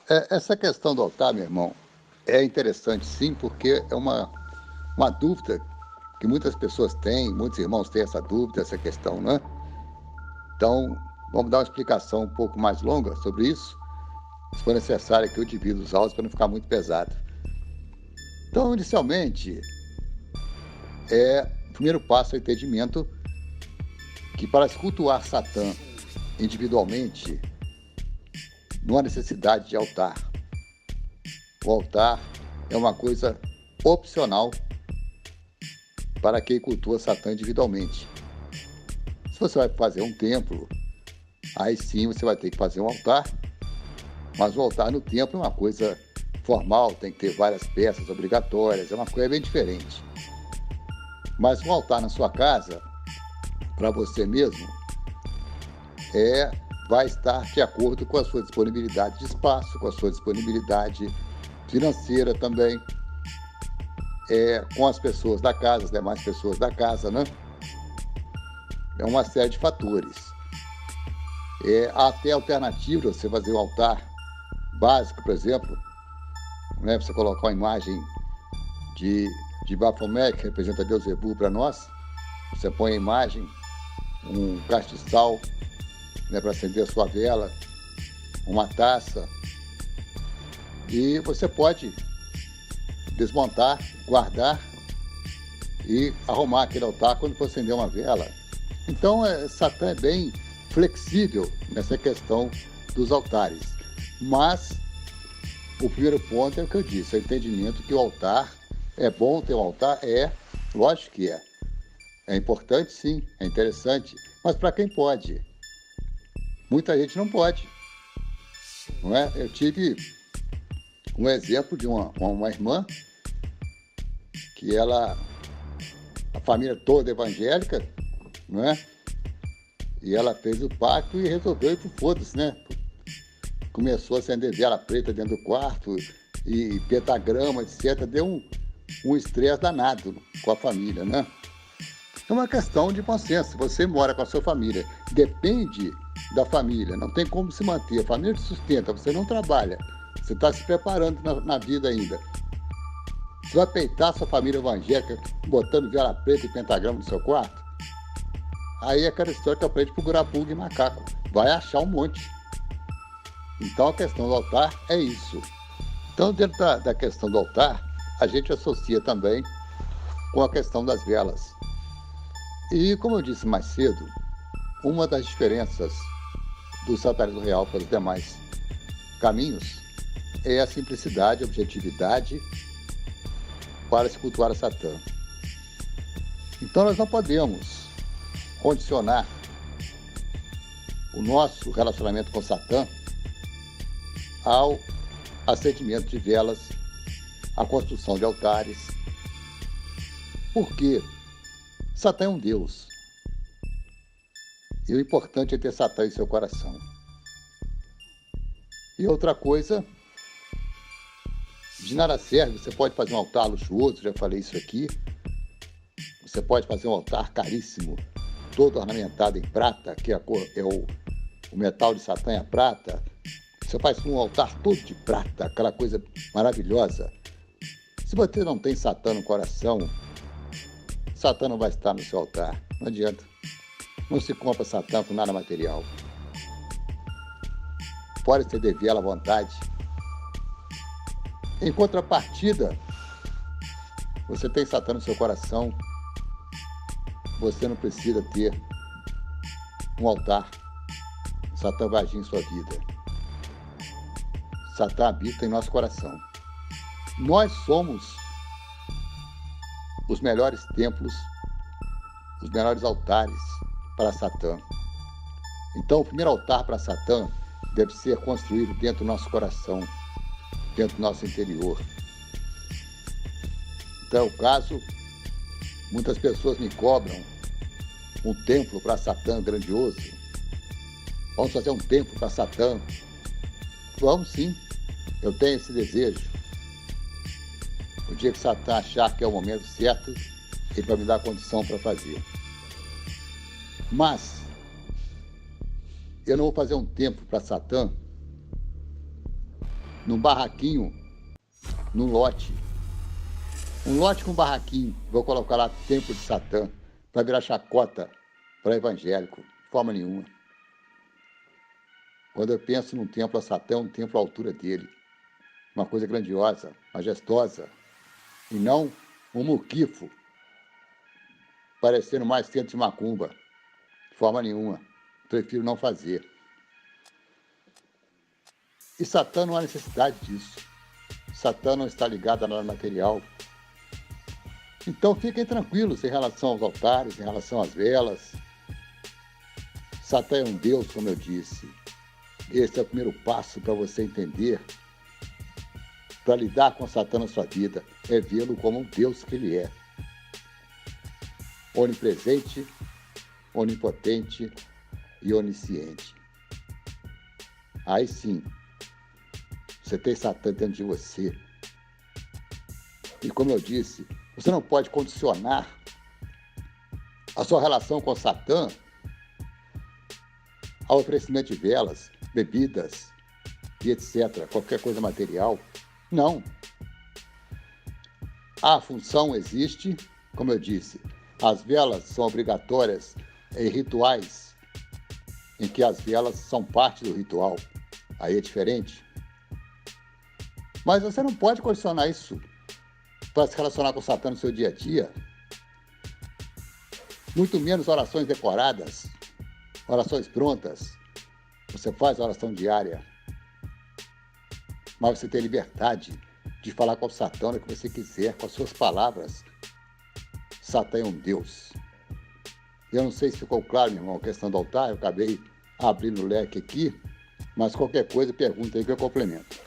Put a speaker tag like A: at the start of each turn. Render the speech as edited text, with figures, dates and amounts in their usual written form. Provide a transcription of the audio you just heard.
A: Essa questão do altar, meu irmão, é interessante sim, porque é uma dúvida que muitas pessoas têm, muitos irmãos têm essa dúvida, essa questão, né? Então, vamos dar uma explicação um pouco mais longa sobre isso. Se for necessário que eu divida os áudios para não ficar muito pesado. Então, inicialmente, o primeiro passo é o entendimento que para se cultuar Satã individualmente, não há necessidade de altar. O altar é uma coisa opcional para quem cultua Satã individualmente. Se você vai fazer um templo, aí sim você vai ter que fazer um altar, mas o altar no templo é uma coisa formal, tem que ter várias peças obrigatórias, é uma coisa bem diferente. Mas um altar na sua casa, para você mesmo, vai estar de acordo com a sua disponibilidade de espaço, com a sua disponibilidade financeira também, com as pessoas da casa, as demais pessoas da casa, né? É uma série de fatores. Há até alternativa, você fazer um altar básico, por exemplo, né? Você colocar uma imagem de Baphomet, que representa Deus Zebu para nós, você põe a imagem, um castiçal, né, para acender a sua vela, uma taça, e você pode desmontar, guardar e arrumar aquele altar quando for acender uma vela. Então, Satã é bem flexível nessa questão dos altares. Mas o primeiro ponto é o que eu disse, é o entendimento que o altar é bom ter um altar, lógico que é. É importante sim, é interessante, mas para quem pode? Muita gente não pode, não é? Eu tive um exemplo de uma irmã que a família toda evangélica, não é? E ela fez o pacto e resolveu ir pro foda-se, né? Começou a acender vela preta dentro do quarto e pentagrama, etc. Deu um estresse danado com a família, né? É uma questão de bom senso. Você mora com a sua família, depende da família, não tem como se manter. A família te sustenta, você não trabalha, você está se preparando na vida ainda. Você vai peitar sua família evangélica botando vela preta e pentagrama no seu quarto? Aí é aquela história que aprende procurar pulga e macaco. Vai achar um monte. Então a questão do altar é isso. Então, dentro da questão do altar, a gente associa também com a questão das velas. E, como eu disse mais cedo, uma das diferenças do satanismo real para os demais caminhos é a simplicidade, a objetividade para se cultuar a Satã. Então, nós não podemos condicionar o nosso relacionamento com Satã ao acendimento de velas, à construção de altares. Por quê? Satã é um Deus. E o importante é ter Satã em seu coração. E outra coisa, de nada serve, você pode fazer um altar luxuoso, já falei isso aqui. Você pode fazer um altar caríssimo, todo ornamentado em prata, que o metal de Satã é a prata. Você faz um altar todo de prata, aquela coisa maravilhosa. Se você não tem Satã no coração, Satã não vai estar no seu altar. Não adianta. Não se compra Satã com nada material. Pode ser de vela à vontade. Em contrapartida, você tem Satã no seu coração, você não precisa ter um altar. Satã vai agir em sua vida. Satã habita em nosso coração. Nós somos os melhores templos, os melhores altares para Satã. Então, o primeiro altar para Satã deve ser construído dentro do nosso coração, dentro do nosso interior. Então, é o caso, muitas pessoas me cobram um templo para Satã grandioso. Vamos fazer um templo para Satã. Vamos sim, eu tenho esse desejo. O dia que Satã achar que é o momento certo, ele vai me dar condição para fazer. Mas eu não vou fazer um templo para Satã num barraquinho, num lote. Um lote com um barraquinho, vou colocar lá Templo de Satã, para virar chacota para evangélico, de forma nenhuma. Quando eu penso num templo a Satã, um templo à altura dele, uma coisa grandiosa, majestosa, e não um muquifo, parecendo mais centro de macumba, de forma nenhuma. Prefiro não fazer. E Satã não há necessidade disso. Satã não está ligado a nada material. Então fiquem tranquilos em relação aos altares, em relação às velas. Satã é um Deus, como eu disse. Esse é o primeiro passo para você entender, para lidar com Satã na sua vida, é vê-lo como um Deus que ele é. Onipresente, onipotente e onisciente. Aí sim, você tem Satã dentro de você. E como eu disse, você não pode condicionar a sua relação com Satã ao oferecimento de velas, bebidas e etc., qualquer coisa material. Não. A função existe, como eu disse, as velas são obrigatórias em rituais em que as velas são parte do ritual. Aí é diferente. Mas você não pode condicionar isso para se relacionar com Satã no seu dia a dia. Muito menos orações decoradas, orações prontas. Você faz a oração diária. Mas você tem liberdade de falar com o Satã o que você quiser, com as suas palavras. Satã é um Deus. Eu não sei se ficou claro, meu irmão, a questão do altar. Eu acabei abrindo o leque aqui, mas qualquer coisa, pergunta aí que eu complemento.